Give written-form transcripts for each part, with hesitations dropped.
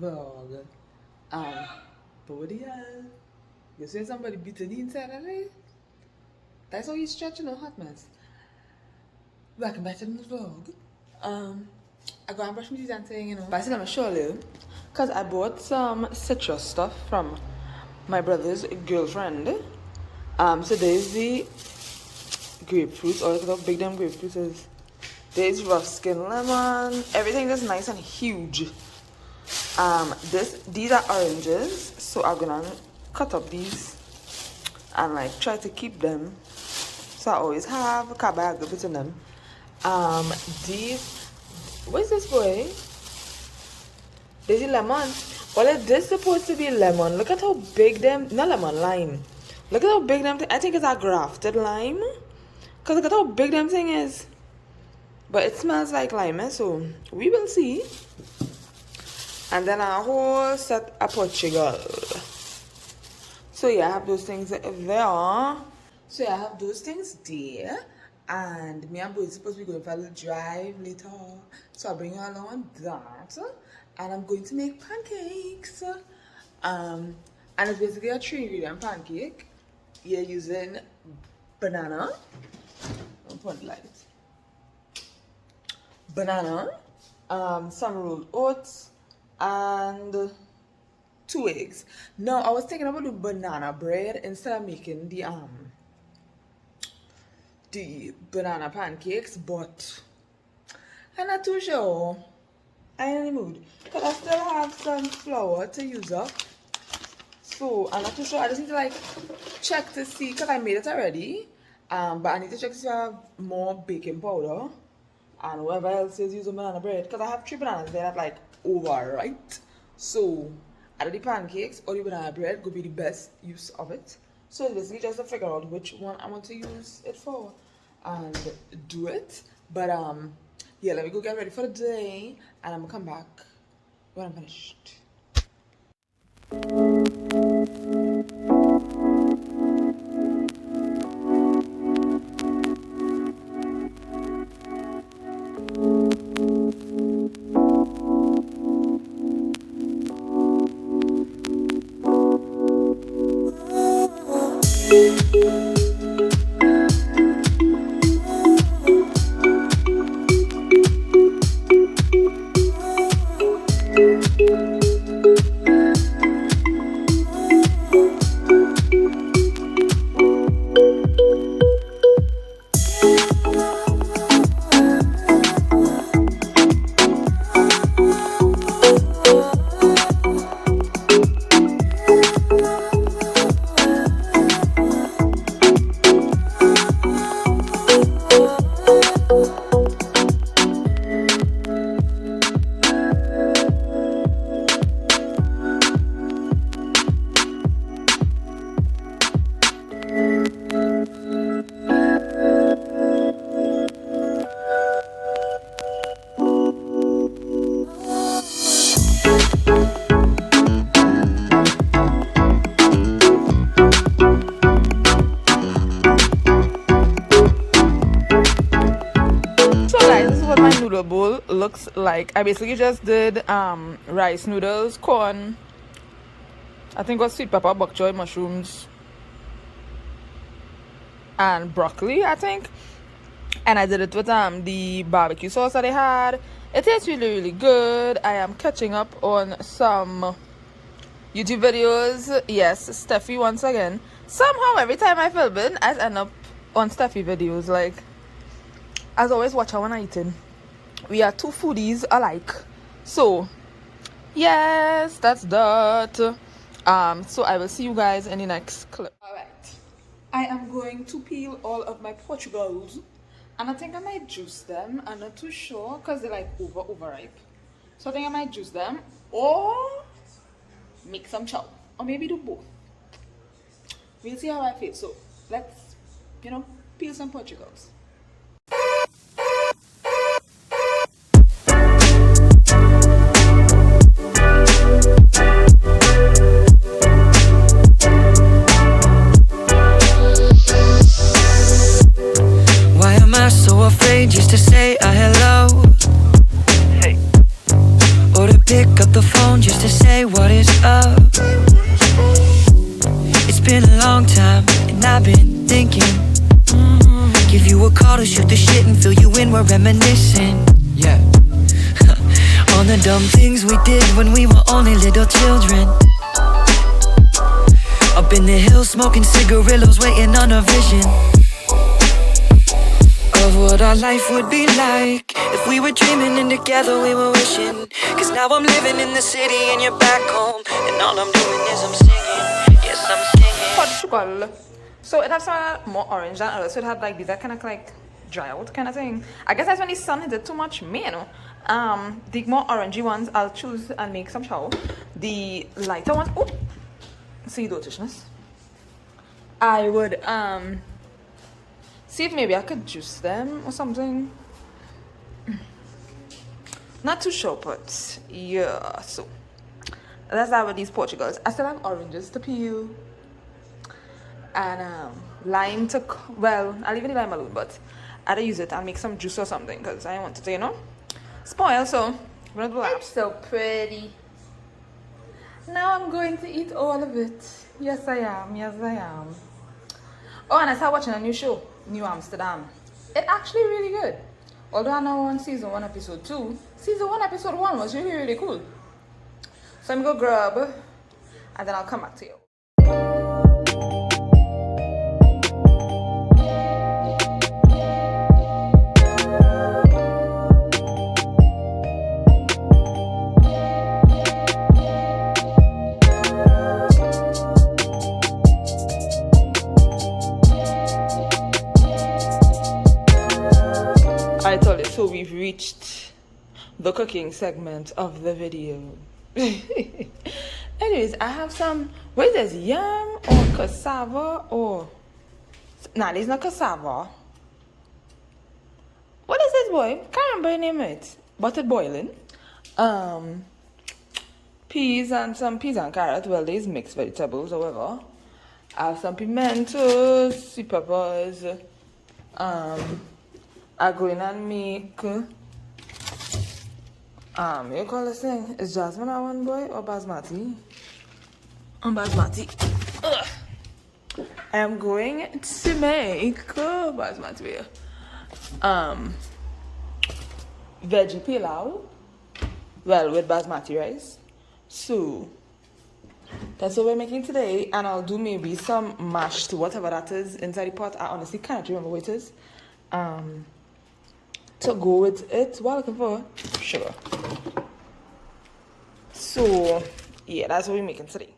vlog. But what the hell? You see somebody beating the inside of it? That's how he's stretching a hot mess. Welcome back to the vlog. I go and brush my teeth and saying, but I said I'm show you because I bought some citrus stuff from my brother's girlfriend. So there's the grapefruits. Oh, look how big them grapefruits is. There's rough skin lemon. Everything is nice and huge. These are oranges, so I'm gonna cut up these and like try to keep them. So I always have a bag between them. What is this boy? There's a lemon. Well, is this supposed to be lemon? Look at how big them, not lemon, lime. Look at how big them, I think it's a grafted lime. Cause look at how big them thing is. But it smells like lime, so we will see. And then a whole set of Portugal. So yeah, I have those things there. So yeah, I have those things there. And me and boy is supposed to be going for a little drive later. So I'll bring you along on that. And I'm going to make pancakes. And it's basically a 3-ingredient pancake. You're using banana. I'll put the light. Banana, some rolled oats, and 2 eggs. Now I was thinking about the banana bread instead of making the banana pancakes, but I'm not too sure. I ain't in the mood because I still have some flour to use up. So I'm not too sure. I just need to like check to see because I made it already. But I need to check to see if I have more baking powder and whatever else is using banana bread, because I have 3 bananas there that like overripe. So either the pancakes or the banana bread could be the best use of it. So it's basically just to figure out which one I want to use it for and do it. But yeah, let me go get ready for the day and I'm gonna come back when I'm finished. Bowl looks like. I basically just did rice noodles, corn, I think it was sweet pepper, bok choy, mushrooms, and broccoli, I think. And I did it with the barbecue sauce that I had. It tastes really good. I am catching up on some YouTube videos. Yes, Steffi once again. Somehow every time I film it, I end up on Steffi videos. Like, as always, watch her when I'm eating. We are 2 foodies alike. So yes, that's that. So I will see you guys in the next clip. Alright, I am going to peel all of my Portugals, and I think I might juice them. I'm not too sure because they're like overripe. So I think I might juice them or make some chow, or maybe do both. We'll see how I feel. So let's, peel some Portugals. Just to say a hello, hey, or to pick up the phone just to reminiscing. Yeah. All the dumb things we did when we were only little children. Up in the hills smoking cigarillos, waiting on a vision of what our life would be like if we were dreaming and together we were wishing. Cause now I'm living in the city and you're back home, and all I'm doing is I'm singing. Yes, I'm singing. Portugal. So it has some more orange than others. So it had like these are kind of like dry out kind of thing. I guess that's when the sun hit it too much. Me, you know. The more orangey ones I'll choose and make some chow. The lighter ones, oh, see dotishness. I would see if maybe I could juice them or something. Not too sure, but yeah. So that's how with these Portugals. I still have oranges to peel and lime to well, I'll leave the lime alone, but I'll use it and make some juice or something because I want to, you know, spoil. So I'm gonna do that. It's so pretty. Now I'm going to eat all of it. Yes, I am. Yes, I am. Oh, and I started watching a new show, New Amsterdam. It's actually really good. Although I'm now on season 1, episode 2. Season 1, episode 1 was really, really cool. So I'm gonna go grab, and then I'll come back to you. I told you, so we've reached the cooking segment of the video. Anyways, I have some, what is this, yam or cassava or, nah, this is not cassava. What is this, boy? Can't remember the name of it. Buttered boiling. Peas and some peas and carrot. Well, these mixed vegetables, however. I have some pimentos, sweet peppers. I go in and make you call this thing, is jasmine a one, boy, or basmati? Basmati. Ugh. I am going to make basmati. Veggie pilau. Well, with basmati rice. So that's what we're making today, and I'll do maybe some mashed whatever that is inside the pot. I honestly can't remember what it is. To go with it, what I'm looking for? Sugar. So yeah, that's what we're making today.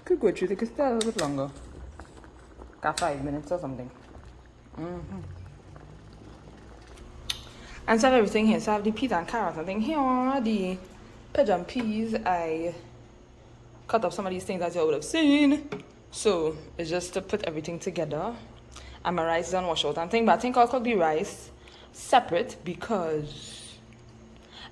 Could go through, it could stay a little bit longer. Got 5 minutes or something. And so I have everything here. So I have the peas and carrots. I think here are the pigeon peas. I cut up some of these things that you would have seen. So it's just to put everything together. And my rice is on wash out and thing. But I think I'll cook the rice separate because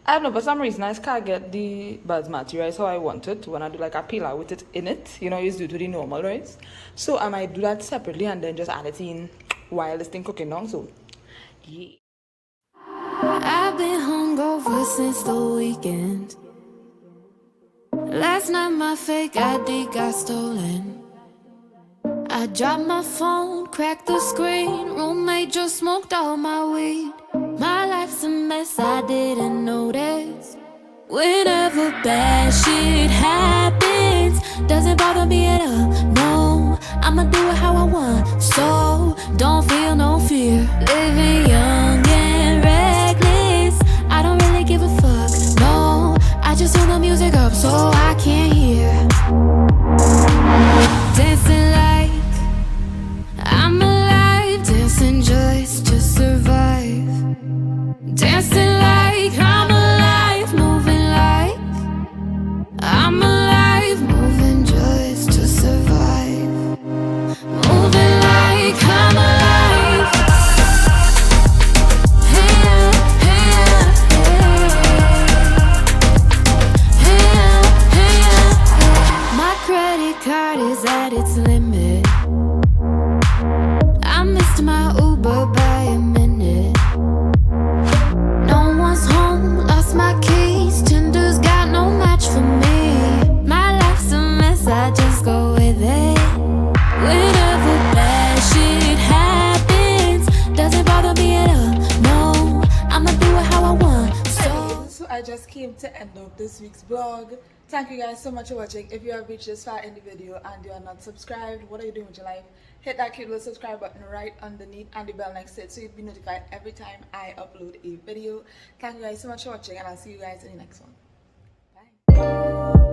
I don't know, for some reason I just can't get the basmati rice how I want it when I do like a pilau with it in it. You know, you just do it to the normal rice. So I might do that separately and then just add it in while this thing cooking down. So yeah. I've been hungover since the weekend. Last night my fake ID got stolen. I dropped my phone, cracked the screen. Roommate just smoked all my weed. My life's a mess, I didn't notice. Whenever bad shit happens, doesn't bother me at all, no. I'ma do it how I want, so don't feel no fear. Living young and reckless, I don't really give a fuck, no. I just turn the music up so I can't hear. Dancing like I'm alive, dancing just to survive. Dancing like I'm alive, moving like I'm alive, moving just to survive. Moving like I'm alive. Hey, hey, hey, hey, hey. My credit card is at its limit. I missed my Uber by a minute. No one's home, lost my keys. Tinder's got no match for me. My life's a mess, I just go with it. Whenever bad shit happens, doesn't bother me at all, no. I'ma do it how I want, So I just came to end of this week's vlog. Thank you guys so much for watching. If you have reached this far in the video and you are not subscribed, what are you doing with your life? Hit that cute little subscribe button right underneath and the bell next to it so you'll be notified every time I upload a video. Thank you guys so much for watching, and I'll see you guys in the next one. Bye.